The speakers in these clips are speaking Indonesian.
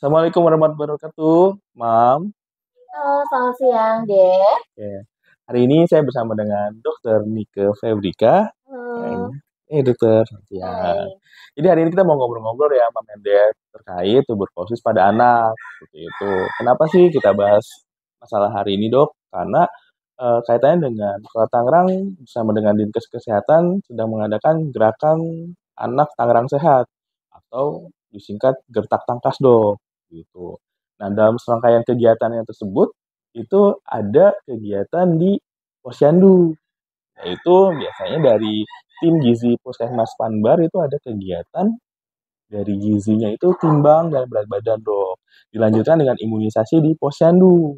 Assalamualaikum warahmatullahi wabarakatuh, Mam. Halo, selamat siang, Dek. Oke. Hari ini saya bersama dengan Dokter Nike Febrika. Halo. Dokter, siang. Hai. Jadi hari ini kita mau ngobrol-ngobrol ya, Mam Endet, terkait tuberkulosis pada anak. Seperti itu. Kenapa sih kita bahas masalah hari ini, Dok? Karena kaitannya dengan Kota Tangerang bersama dengan Dinkes Kesehatan sedang mengadakan gerakan anak Tangerang Sehat atau disingkat Gertak Tangkas, Dok. Gitu. Nah, dalam serangkaian kegiatannya tersebut itu ada kegiatan di Posyandu. Yaitu biasanya dari tim gizi Puskesmas Panbar itu ada kegiatan dari gizinya itu timbang dan berat badan, Dok. Dilanjutkan dengan imunisasi di Posyandu.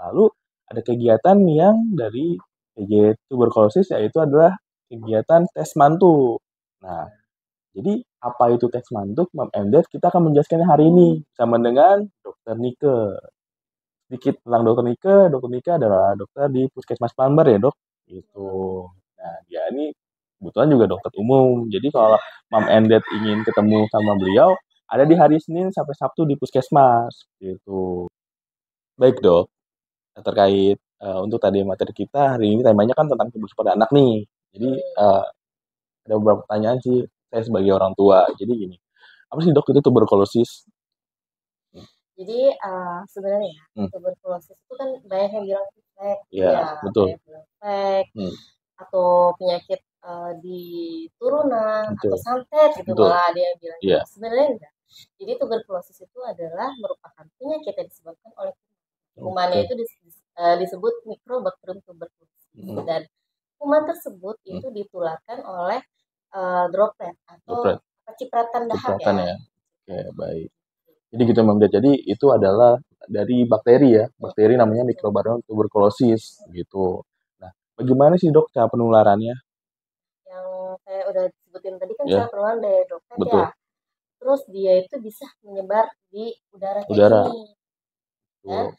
Lalu ada kegiatan yang dari PJ tuberkulosis yaitu adalah kegiatan tes mantuk. Nah, jadi apa itu tes mantuk, Mam Endet? Kita akan menjelaskannya hari ini sama dengan Dokter Nike. Sedikit tentang Dokter Nike adalah dokter di Puskesmas Panbar ya, Dok. Gitu. Nah, dia ini kebetulan juga dokter umum. Jadi kalau Mam Endet ingin ketemu sama beliau, ada di hari Senin sampai Sabtu di Puskesmas. Gitu. Baik, Dok. Terkait untuk tadi materi kita, hari ini temanya kan tentang tuberkulosis pada anak nih. Jadi ada beberapa pertanyaan sih saya sebagai orang tua. Jadi gini, apa sih, Dok, itu tuberkulosis? Jadi sebenarnya tuberkulosis itu kan banyak yang bilang flek, Ya, betul. banyak bilang flek, atau penyakit di turunan atau santet gitu, malah ada yang bilang gitu. Sebenarnya enggak. Jadi tuberkulosis itu adalah merupakan penyakit yang disebabkan oleh kumannya itu disebut Mycobacterium tuberculosis. Dan kuman tersebut itu ditularkan oleh droplet atau cipratan dahak ya. Oke, baik. Jadi gitu, Mam. Jadi itu adalah dari bakteri ya. Bakteri namanya Mycobacterium tuberculosis gitu. Nah, bagaimana sih, Dok, cara penularannya? Yang saya udah sebutin tadi kan cara penularan dari droplet ya. Terus dia itu bisa menyebar di udara kayak gini. Dan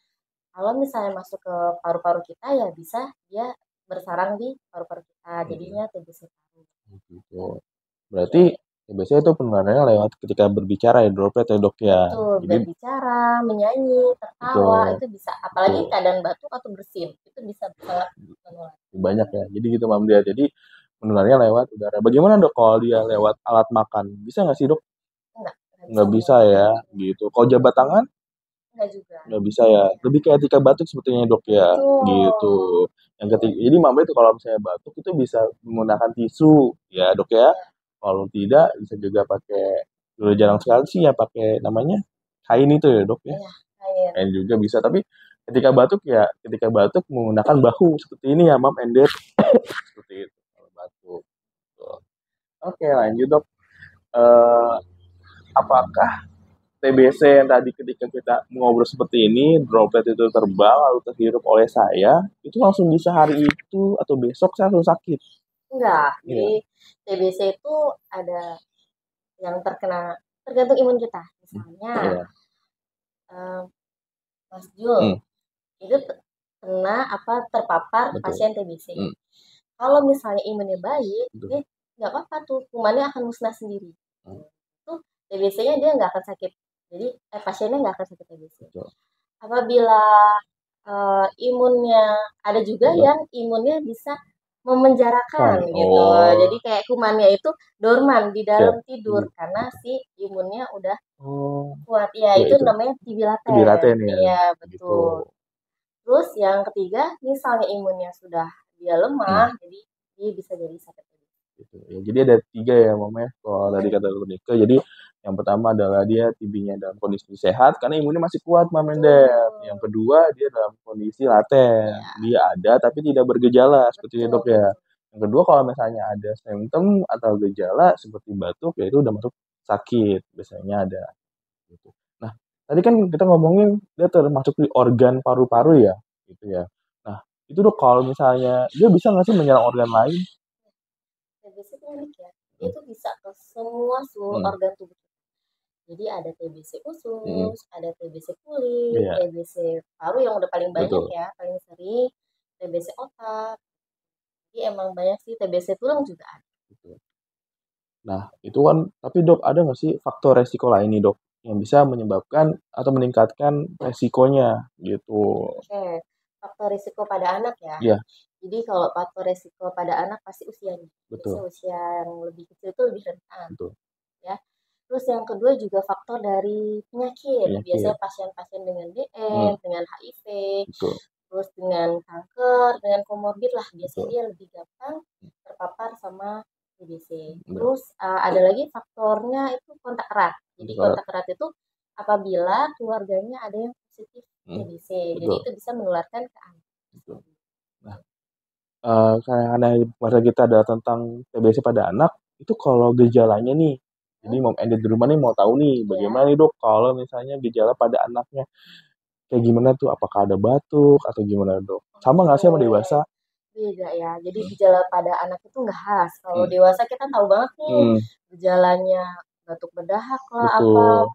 kalau misalnya masuk ke paru-paru kita ya bisa dia bersarang di paru-paru kita. Jadinya TBC paru. Gitu. Berarti biasanya itu penularannya lewat ketika berbicara ya, droplet ya, Dok ya. Betul, berbicara, menyanyi, tertawa itu bisa. Apalagi keadaan batuk atau bersin itu bisa sangat menular. Banyak ya. Jadi gitu, Mam dia. Jadi penularannya lewat udara. Bagaimana, Dok, kalau dia lewat alat makan? Bisa nggak sih, Dok? Nggak bisa ya, gitu. Kalau jabat tangan? Nggak juga. Nggak bisa ya. Lebih kayak ketika batuk sepertinya, Dok ya. Gitu. Yang ketiga, jadi Mama itu kalau misalnya batuk itu bisa menggunakan tisu ya, Dok ya. Kalau tidak bisa juga pakai, dulu jarang sekali sih ya pakai namanya kain itu ya, Dok ya. Kain juga bisa, tapi ketika batuk menggunakan bahu seperti ini ya, Mam Endet. Seperti itu kalau batuk. Oke, lanjut, Dok. Apakah TBC yang tadi ketika kita ngobrol seperti ini, droplet itu terbang lalu terhirup oleh saya, itu langsung bisa hari itu atau besok saya langsung sakit? Enggak. Jadi TBC itu ada yang tergantung imun kita. Misalnya Mas Jul itu terpapar pasien TBC. Kalau misalnya imunnya baik, dia nggak apa-apa tuh, kumannya akan musnah sendiri. Tuh TBC-nya dia nggak akan sakit. Jadi pasiennya nggak akan sakit TBC. Apabila imunnya ada juga yang imunnya bisa memenjarakan gitu. Jadi kayak kumannya itu dorman di dalam tidur karena si imunnya udah kuat. Ya itu namanya TB laten. Iya betul. Terus yang ketiga, misalnya imunnya sudah dia lemah, jadi dia bisa jadi sakit. Gitu. Ya, jadi ada 3 ya, Mama ya, kalau tadi kata Nike. Jadi yang pertama adalah dia TB-nya dalam kondisi sehat karena imunnya masih kuat, Mama Endet. Yang kedua dia dalam kondisi laten. Dia ada tapi tidak bergejala seperti itu, Dok ya. Yang kedua kalau misalnya ada simptom atau gejala seperti batuk, ya itu udah masuk sakit, biasanya ada gitu. Nah, tadi kan kita ngomongin dia termasuk di organ paru-paru ya, gitu ya. Nah, itu, Dok, kalau misalnya dia bisa nggak sih menyerang organ lain? TBC itu unik ya, itu bisa ke semua seluruh organ tubuh kita. Jadi ada TBC usus, ada TBC kulit, TBC paru yang udah paling banyak ya, paling sering, TBC otak. Jadi emang banyak sih, TBC tulang juga ada. Nah, itu kan, tapi, Dok, ada nggak sih faktor resiko lain nih, Dok, yang bisa menyebabkan atau meningkatkan resikonya gitu. Oke, faktor risiko pada anak ya. Iya. Jadi kalau faktor risiko pada anak pasti usianya. Biasanya Betul. usia yang lebih kecil itu lebih rentan. Betul. Ya. Terus yang kedua juga faktor dari penyakit. Biasanya pasien-pasien dengan DM, dengan HIV, Betul. terus dengan kanker, dengan komorbid lah. Biasanya dia lebih gampang terpapar sama TBC. Terus ada lagi faktornya itu kontak erat. Jadi kontak erat itu apabila keluarganya ada yang positif TBC. Jadi itu bisa menularkan ke anak. Nah, karena keluarga kita ada tentang TBC pada anak, itu kalau gejalanya nih, jadi Mom and Dad di rumah nih mau tahu nih, bagaimana nih dok kalau misalnya gejala pada anaknya, kayak gimana tuh? Apakah ada batuk atau gimana dok? Sama nggak sih sama dewasa? Beda ya, jadi gejala pada anak itu nggak khas. Kalau dewasa kita tahu banget nih gejalanya batuk berdahak lah, demam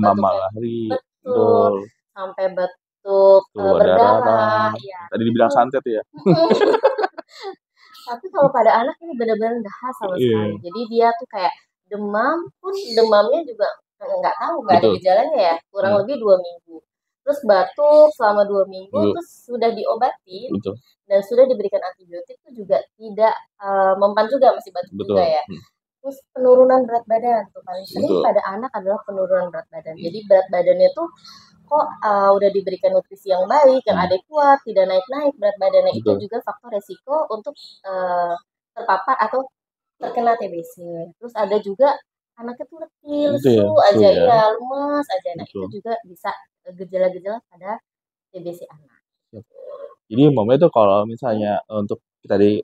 batuknya malahari, betul, sampai batuk berdarah. Ya, tadi dibilang santet ya. Tapi kalau pada anak ini benar-benar nggak khas sama sekali. Jadi dia tuh kayak demam pun demamnya juga nggak tahu, nggak ada gejalanya ya, kurang lebih 2 minggu. Terus batuk selama 2 minggu, terus sudah diobati dan sudah diberikan antibiotik itu juga tidak mempan juga, masih batuk juga ya. Terus penurunan berat badan tuh paling sering pada anak adalah penurunan berat badan. Jadi berat badannya tuh kok udah diberikan nutrisi yang baik, yang adekuat, tidak naik-naik berat badannya. Itu juga faktor resiko untuk terpapar atau terkena TBC. Terus ada juga anaknya tuh letih, lesu aja, ya, lemas aja. Nah, itu juga bisa gejala-gejala pada TBC anak. Jadi momennya tuh kalau misalnya untuk tadi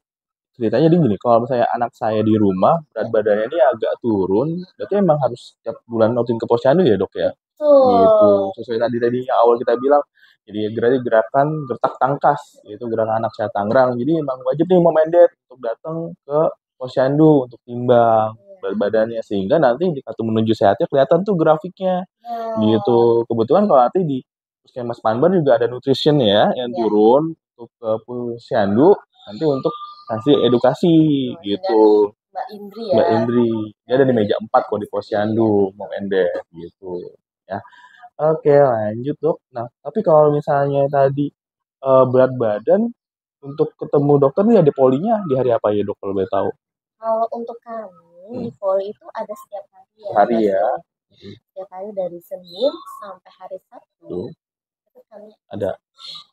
ceritanya gini, kalau misalnya anak saya di rumah berat badannya ini agak turun, berarti emang harus setiap bulan rutin ke posyandu ya dok ya? Gitu. Sesuai tadi awal kita bilang, jadi gerakan gertak tangkas, yaitu gerakan anak saya Tangerang. Jadi emang wajib nih Mom and Dad untuk datang ke posyandu untuk timbang berat badannya, sehingga nanti di kartu menuju sehatnya kelihatan tuh grafiknya. Gitu. Kebetulan kalau nanti di Puskesmas Panbar juga ada nutrition ya yang turun untuk ke posyandu nanti untuk kasih edukasi gitu. Mbak Indri. Dia ada di meja 4 kok di posyandu Mom and Dad gitu ya. Oke, lanjut dok. Nah, tapi kalau misalnya tadi berat badan untuk ketemu dokter nih ada polinya di hari apa ya dok kalau boleh tahu? Kalau untuk kami di poli itu ada setiap hari ya. Hari ya. Setiap hari dari Senin sampai hari Sabtu. Itu kami ada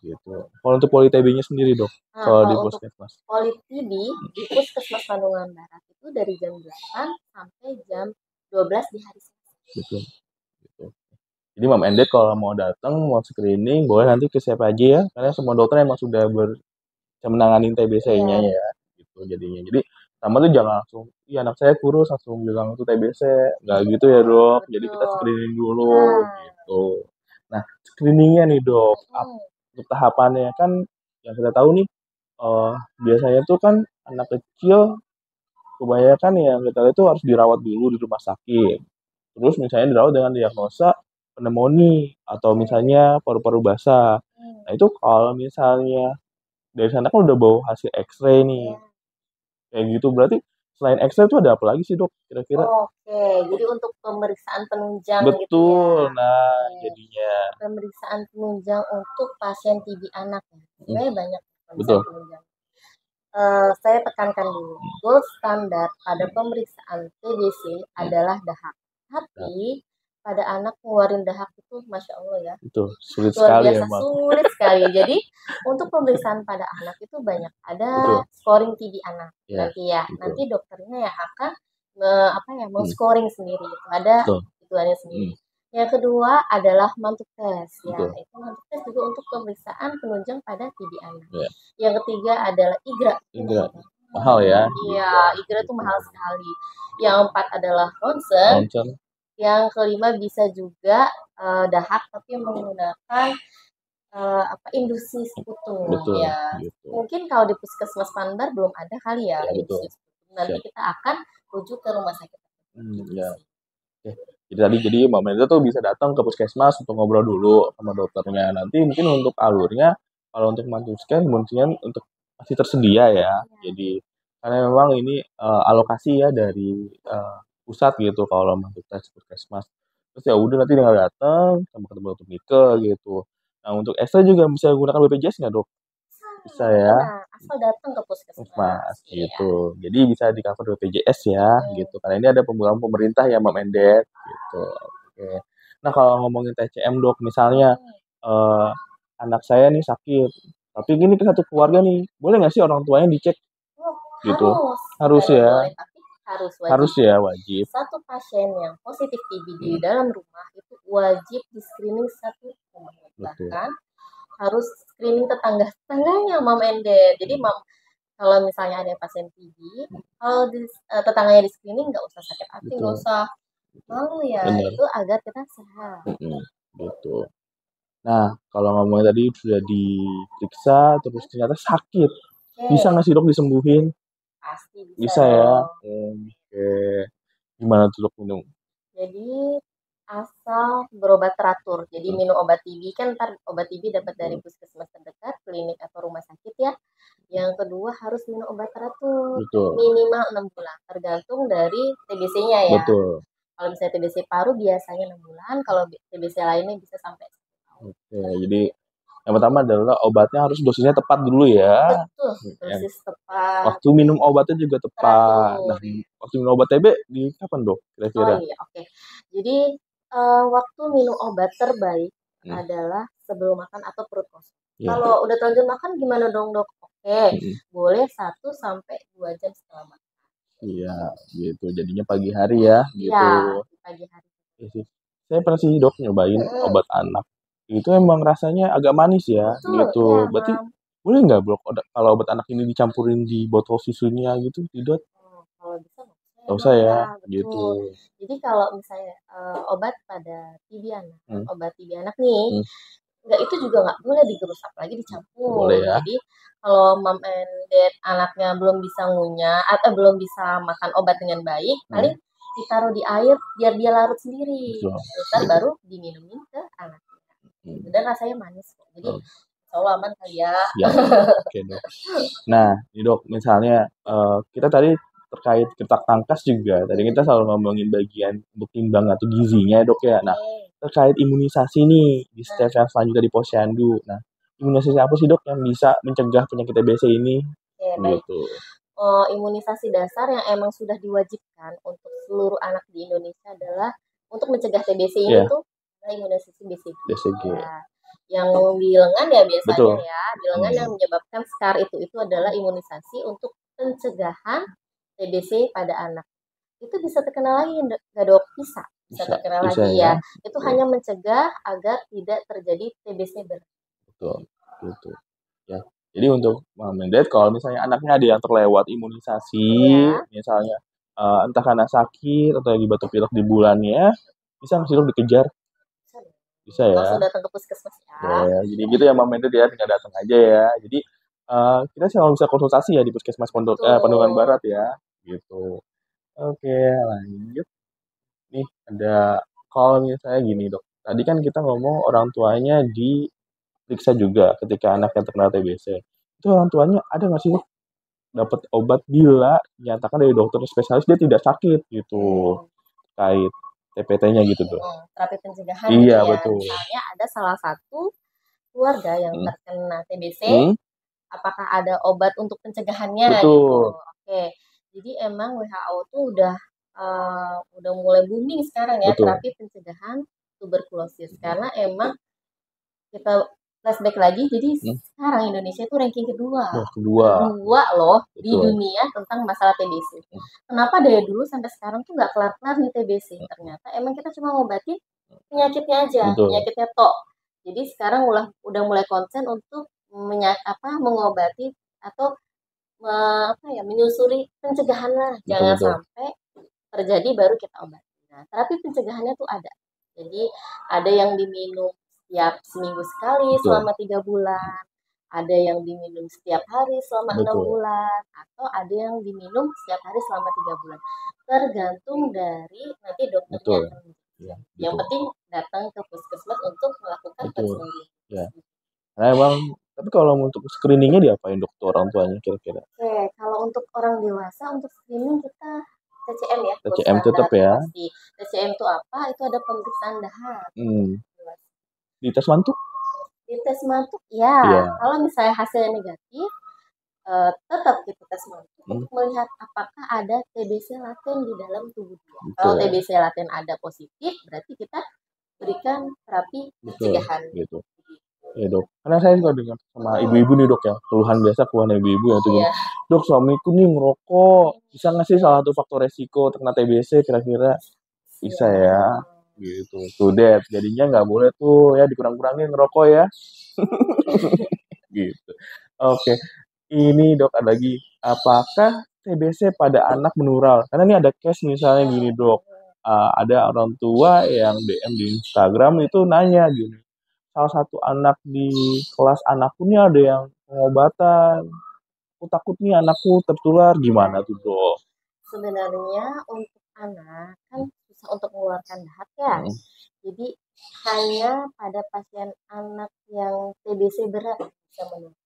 gitu. Kalau untuk poli TB-nya sendiri dok, kalau di Puskesmas. Poli TB di Puskesmas Pandungan Barat itu dari jam 8 sampai jam 12 di hari Sabtu. Betul. Gitu. Jadi Mom and Dad kalau mau datang, mau screening, boleh nanti ke siapa aja ya, karena semua dokter emang sudah bisa menangani TBC-nya ya, gitu jadinya. Jadi sama tuh jangan langsung, iya anak saya kurus langsung bilang itu TBC, nggak gitu ya dok. Jadi kita screening dulu, gitu. Nah, screeningnya nih dok, untuk tahapannya kan yang kita tahu nih, biasanya tuh kan anak kecil kebanyakan yang kita lihat tuh harus dirawat dulu di rumah sakit. Terus misalnya dirawat dengan diagnosa pneumonia atau misalnya paru-paru basah. Nah itu kalau misalnya dari sana kan udah bawa hasil X-ray nih, kayak gitu berarti selain X-ray itu ada apa lagi sih dok kira-kira? Oke, jadi untuk pemeriksaan penunjang betul, gitu ya. Nah jadinya pemeriksaan penunjang untuk pasien TB anak ya. Sebenarnya banyak pemeriksaan penunjang. Saya tekankan dulu, gold standar pada pemeriksaan TBC adalah dahak. Tapi pada anak ngeluarin dahak itu Masya Allah ya. Itu sulit luar sekali biasa sulit sekali. Jadi untuk pemeriksaan pada anak itu banyak. Ada scoring TB anak nanti ya. Nanti dokternya yang akan men-scoring sendiri. Itu ada hitungannya sendiri. Yang kedua adalah mantuk tes ya. Itu mantuk tes juga untuk pemeriksaan penunjang pada TB anak. Yang ketiga adalah IGRA. Mahal ya? Iya, IGRA itu mahal sekali. Yang empat adalah ronsen. Yang kelima bisa juga dahak tapi menggunakan induksi sekutu ya. Mungkin kalau di Puskesmas Panbar belum ada kali ya induksi sekutu. Nanti kita akan rujuk ke rumah sakit. Jadi Mbak Menza tuh bisa datang ke Puskesmas untuk ngobrol dulu sama dokternya. Nanti mungkin untuk alurnya, kalau untuk mantuk scan mungkin untuk masih tersedia ya. Jadi karena memang ini alokasi ya dari pusat gitu kalau mantuk tes Puskesmas. Terus ya udah nanti tinggal datang sama ketemu dokter Mike gitu. Nah untuk ekstra juga bisa gunakan BPJS nggak dok? Bisa ya. Asal datang ke puskesmas gitu. Jadi bisa di cover BPJS ya gitu. Karena ini ada pembagian pemerintah ya Mbak Mendet gitu. Oke. Nah kalau ngomongin TCM dok, misalnya anak saya nih sakit, tapi gini ke satu keluarga nih, boleh nggak sih orang tuanya dicek? Gitu. Harus ya. Boleh, tapi harus ya wajib. Satu pasien yang positif TB di dalam rumah itu wajib di screening satu rumah. Bahkan harus screening tetangganya Mam Ende. Jadi kalau misalnya ada pasien TB, kalau tetangganya di screening nggak usah sakit hati, nggak usah malu ya. Bener. Itu agar kita sehat. Gitu. Nah kalau ngomongnya tadi sudah diperiksa terus ternyata sakit, bisa nggak sih dok disembuhin? Pasti bisa ya. Oke. Gimana tuh dok minum? Jadi asal berobat teratur. Jadi minum obat TB kan ntar obat TB dapat dari puskesmas terdekat, klinik atau rumah sakit ya. Yang kedua harus minum obat teratur. Betul. Minimal 6 bulan tergantung dari TBC-nya ya. Betul. Kalau misalnya TBC paru biasanya 6 bulan, kalau TBC lainnya bisa sampai 1 tahun. Oke, jadi yang pertama adalah obatnya harus dosisnya tepat dulu ya. Betul, dosis tepat. Waktu minum obatnya juga tepat. Nah, waktu minum obat TB di kapan dok kira-kira? Oh iya, oke. Jadi waktu minum obat terbaik adalah sebelum makan atau perut kosong. Kalau udah terlanjur makan gimana dong dok? Oke, boleh 1 sampai 2 jam setelah makan. Iya, gitu. Jadinya pagi hari ya, gitu. Iya, pagi hari. Iya sih. Saya pernah sih dok nyobain obat anak. Itu emang rasanya agak manis ya, gitu. Ya, berarti boleh nggak dok kalau obat anak ini dicampurin di botol susunya gitu, tidak? Kalau bisa nggak usah ya, gitu. Jadi kalau misalnya obat pada TB anak, obat TB anak nih, itu juga nggak boleh digerus, apalagi dicampur. Boleh ya. Jadi kalau mom and dad anaknya belum bisa ngunyah atau belum bisa makan obat dengan baik, paling ditaruh di air biar dia larut sendiri. Terus baru diminumin ke anaknya. Dan rasanya manis kok. Jadi insya aman kali ya. Oke dok. Nah, ini dok, misalnya kita tadi terkait ketak tangkas juga. Tadi kita selalu ngomongin bagian untuk timbang atau gizinya dok ya. Nah, terkait imunisasi nih di step yang selanjutnya di posyandu. Nah, imunisasi apa sih dok yang bisa mencegah penyakit TBC ini? Gitu. Imunisasi dasar yang emang sudah diwajibkan untuk seluruh anak di Indonesia adalah untuk mencegah TBC ini tuh imunisasi BCG. Ya. Yang di lengan ya biasanya ya, di lengan yang menyebabkan scar itu adalah imunisasi untuk pencegahan TBC pada anak. Itu bisa terkena lagi nggak dok? Bisa terkena lagi ya. Itu hanya mencegah agar tidak terjadi TBC berat. Betul, gitu. Ya. Jadi untuk mom and dad kalau misalnya anaknya ada yang terlewat imunisasi, misalnya entah karena sakit atau lagi batuk pilek di bulannya, bisa nggak sih dok dikejar? Bisa ya. Langsung datang ke puskesmas ya. Jadi gitu ya mom and dad ya, tinggal datang aja ya. Jadi kita selalu bisa konsultasi ya di puskesmas Pandungan Barat ya, gitu. Oke, lanjut. Nih ada kalau misalnya gini dok, tadi kan kita ngomong orang tuanya diperiksa juga ketika anaknya terkena TBC. Itu orang tuanya ada nggak sih dok dapat obat bila dinyatakan dari dokter spesialis dia tidak sakit gitu, terkait TPT-nya gitu tuh. Terapi pencegahan iya, gitu ya. Betul. Misalnya ada salah satu keluarga yang terkena TBC, apakah ada obat untuk pencegahannya gitu. Oke. Jadi emang WHO tuh udah mulai booming sekarang ya terapi pencegahan tuberkulosis karena emang kita flashback lagi, jadi sekarang Indonesia itu ranking kedua loh di dunia tentang masalah TBC. Kenapa dari dulu sampai sekarang tuh nggak kelar-kelar nih TBC? Ternyata emang kita cuma ngobatin penyakitnya aja, penyakitnya tok. Jadi sekarang udah mulai konsen untuk mengobati atau menyusuri pencegahan lah. Jangan sampai terjadi baru kita obati. Nah, terapi pencegahannya tuh ada. Jadi ada yang diminum setiap seminggu sekali selama 3 bulan, ada yang diminum setiap hari selama 6 bulan, atau ada yang diminum setiap hari selama 3 bulan. Tergantung dari nanti dokternya. Yang penting datang ke puskesmas untuk melakukan konseling. Ya. Nah emang, tapi kalau untuk screeningnya diapain dokter orang tuanya kira-kira? Oke, kalau untuk orang dewasa untuk screening kita TCM ya. TCM tetap ya. TCM itu apa? Itu ada pemeriksaan dahak. Di tes mantuk? Di tes mantuk ya. Kalau misalnya hasilnya negatif, tetap kita tes mantuk untuk melihat apakah ada TBC laten di dalam tubuh dia. Kalau TBC laten ada positif, berarti kita berikan terapi pencegahan. Gitu. Ya dok, karena saya juga dengar sama ibu-ibu nih dok ya, keluhan ibu-ibu ya tuh. Dok, suamiku nih ngerokok, bisa nggak sih salah satu faktor resiko terkena TBC kira-kira? Bisa ya, gitu. Tuh deh, jadinya nggak boleh tuh ya dikurang-kurangin ngerokok ya. Gitu. Oke, ini dok ada lagi, apakah TBC pada anak menular? Karena ini ada case misalnya gini dok, ada orang tua yang DM di Instagram itu nanya gini, salah satu anak di kelas anakku nih ada yang pengobatan. Aku takut nih anakku tertular, gimana tuh dok? Sebenarnya untuk anak kan susah untuk mengeluarkan dahak ya. Jadi hanya pada pasien anak yang TBC berat bisa menular.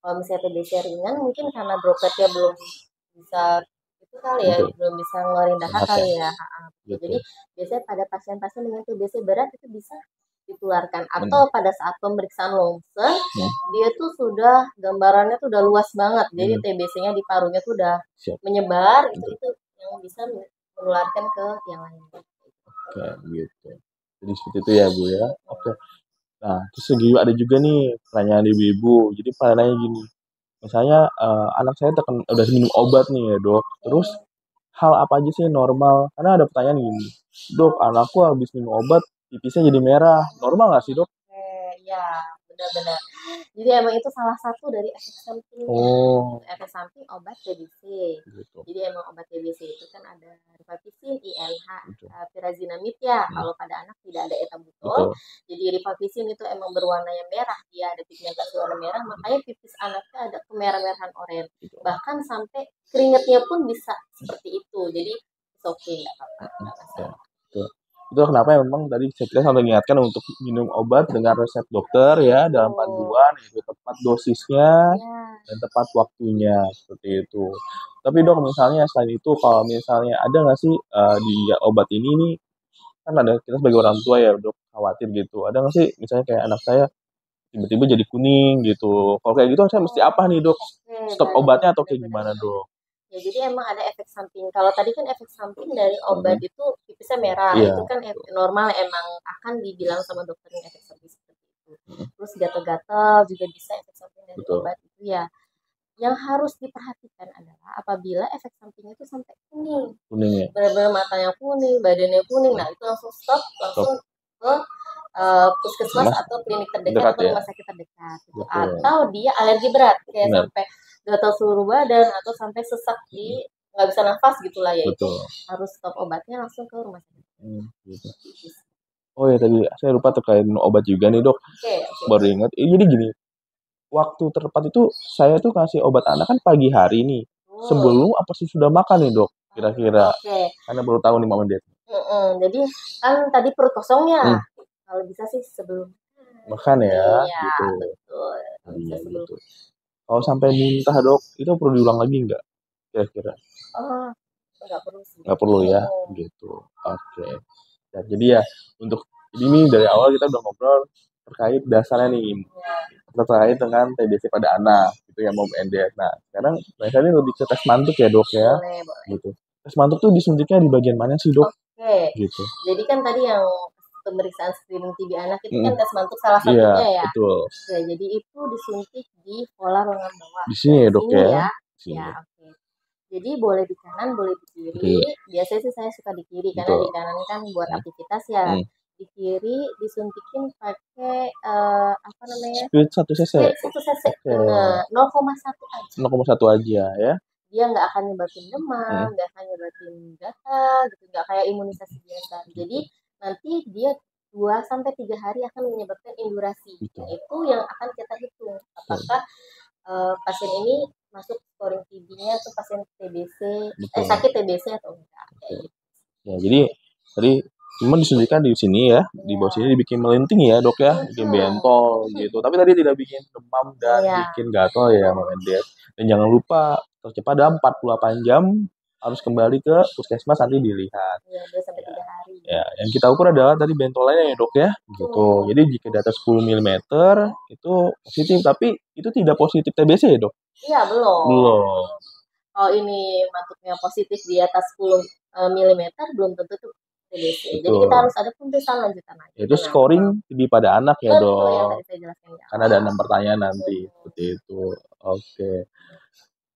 Kalau misalnya TBC ringan mungkin karena dropletnya belum bisa itu kali ya, belum bisa ngeluarin dahak kali ya. Jadi biasanya pada pasien-pasien dengan TBC berat itu bisa ditularkan, atau pada saat pemeriksaan Longsen dia tuh sudah gambarannya tuh udah luas banget, jadi TBC-nya di parunya tuh udah menyebar, itu yang bisa menularkan ke yang lain. Oke, gitu. Jadi seperti itu ya Bu ya. Oke. Nah, terus ada juga nih pertanyaan ibu-ibu. Jadi pertanyaannya gini, misalnya anak saya udah minum obat nih ya dok, terus hal apa aja sih normal? Karena ada pertanyaan gini, dok, anakku habis minum obat pipisnya jadi merah, normal nggak sih dok? Ya, benar-benar. Jadi emang itu salah satu dari efek sampingnya. Efek samping obat TBC. Gitu. Jadi emang obat TBC itu kan ada rifampicin, INH, pyrazinamid ya. Kalau pada anak tidak ada ethambutol. Jadi rifampicin itu emang berwarnanya merah, dia ada pigmentasi warna merah, makanya pipis anaknya ada kemerah-merahan oranye. Bahkan sampai keringatnya pun bisa seperti itu. Jadi oke, nggak apa-apa. Itu kenapa memang tadi saya sampai mengingatkan untuk minum obat dengan resep dokter ya, dalam panduan, itu tepat dosisnya dan tepat waktunya, seperti itu. Tapi dok, misalnya selain itu, kalau misalnya ada nggak sih di obat ini nih, kan ada kita sebagai orang tua ya dok khawatir gitu, ada nggak sih misalnya kayak anak saya tiba-tiba jadi kuning gitu, kalau kayak gitu saya mesti apa nih dok, stop obatnya atau kayak gimana dok? Ya, jadi emang ada efek samping. Kalau tadi kan efek samping dari obat itu pipisnya merah, itu kan normal, emang akan dibilang sama dokternya efek samping seperti itu. Terus gatal-gatal juga bisa efek samping dari obat itu ya. Yang harus diperhatikan adalah apabila efek sampingnya itu sampai kuning ya? Benar-benar matanya kuning, badannya kuning, nah itu langsung stop, langsung ke puskesmas atau klinik terdekat atau rumah sakit terdekat. Atau dia alergi berat, kayak sampai gatal seluruh badan atau sampai sesak di nggak bisa nafas gitulah ya, itu harus stop obatnya langsung ke rumah sakit. Gitu. Oh ya, tadi saya lupa terkait obat juga nih dok. Baru ingat. Jadi gini, waktu tertepat itu saya tuh kasih obat anak kan pagi hari nih. Sebelum apa sih sudah makan nih dok? Kira-kira. Karena baru tahu nih momen dia. Jadi kan tadi perut kosongnya. Kalau bisa sih sebelum makan ya. Gitu. Betul. Bisa sebelum. Gitu. Kalau sampai muntah dok, itu perlu diulang lagi nggak? Kira-kira? Nggak perlu sih. Nggak perlu ya, gitu. Oke. Nah, jadi ya untuk ini dari awal kita udah ngobrol terkait dasarnya nih, terkait dengan TBC pada anak, gitu ya, mom and dad. Nah, sekarang biasanya lebih ke tes mantuk ya dok ya. Boleh. Gitu. Tes mantuk tuh disuntiknya di bagian mana sih dok? Gitu. Jadi kan tadi yang pemeriksaan screening TB anak itu kan tes mantuk salah satunya ya. Betul. Jadi itu disuntik di pola lengan bawah. Di sini ya dok ya. Ya, oke. Jadi boleh di kanan, boleh di kiri. Biasanya sih saya suka di kiri karena di kanan kan buat aktivitas ya. Di kiri disuntikin pakai apa namanya? Spirit 1 cc. Spirit 1 cc. 0,1 aja. 0,1 aja ya. Dia nggak akan nyebabin demam, nggak akan nyebabin gatal, gitu, nggak kayak imunisasi biasa. Jadi nanti dia 2-3 hari akan menyebabkan indurasi. Nah, itu yang akan kita hitung. Apakah pasien ini masuk scoring TB-nya atau pasien TBC, sakit TBC atau enggak. Ya, jadi tadi cuma disuntikan di sini ya, di bawah sini dibikin melinting ya dok ya, bikin bentol gitu. Tapi tadi tidak bikin demam dan bikin gatal ya mom and dad. Dan jangan lupa tercepat dalam 48 jam harus kembali ke puskesmas nanti dilihat. Iya, 2-3 hari. Ya, yang kita ukur adalah tadi bentolannya ya dok ya, gitu. Jadi jika di atas 10 mm itu positif, tapi itu tidak positif TBC ya dok? Iya, belum. Belum. Kalau ini matutnya positif di atas 10 mm, belum tentu tuh TBC. Jadi kita harus ada pemeriksaan lanjutan lagi. Itu scoring tinggi pada anak ya dok. Betul, yang tadi saya jelaskan ya. Karena ada 6 pertanyaan nanti, seperti itu. Oke.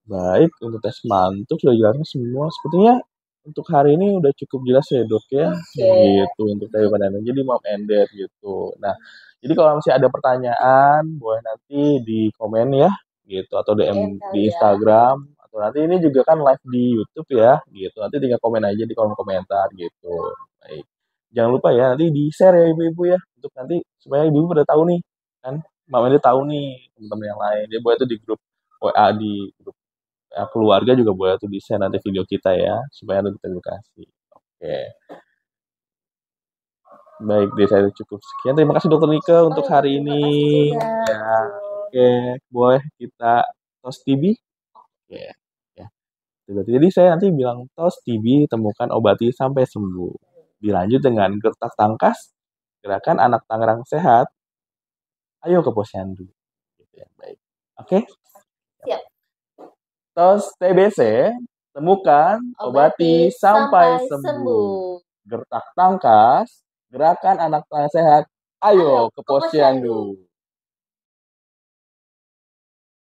Baik, untuk tes mantuk sudah jelasnya semua. Sepertinya untuk hari ini udah cukup jelas ya dok ya, gitu untuk TB pada anak. Jadi mau ended gitu. Nah, jadi kalau masih ada pertanyaan, boleh nanti di komen ya, gitu, atau DM di Instagram, atau nanti ini juga kan live di YouTube ya, gitu. Nanti tinggal komen aja di kolom komentar gitu. Baik. Jangan lupa ya nanti di share ya ibu-ibu ya, untuk nanti supaya ibu-ibu pada tahu nih, kan, Mama ini tahu nih teman-teman yang lain. Dia boleh tuh di grup WA di grup keluarga juga boleh tuh di-share nanti video kita ya, supaya lebih teredukasi. Oke. Baik, dari saya cukup sekian. Terima kasih Dokter Nike untuk hari ini. Ya, oke, boleh kita tos TB? Oke. Ya. Jadi saya nanti bilang tos TB, temukan obati sampai sembuh. Dilanjut dengan gertak tangkas, gerakan anak Tangerang sehat. Ayo ke posyandu. Gitu ya, baik. Oke? Siap. Tos TBC, temukan, obati sampai sembuh. Gertak tangkas, gerakan anak Tangerang sehat. Ayo ke posyandu.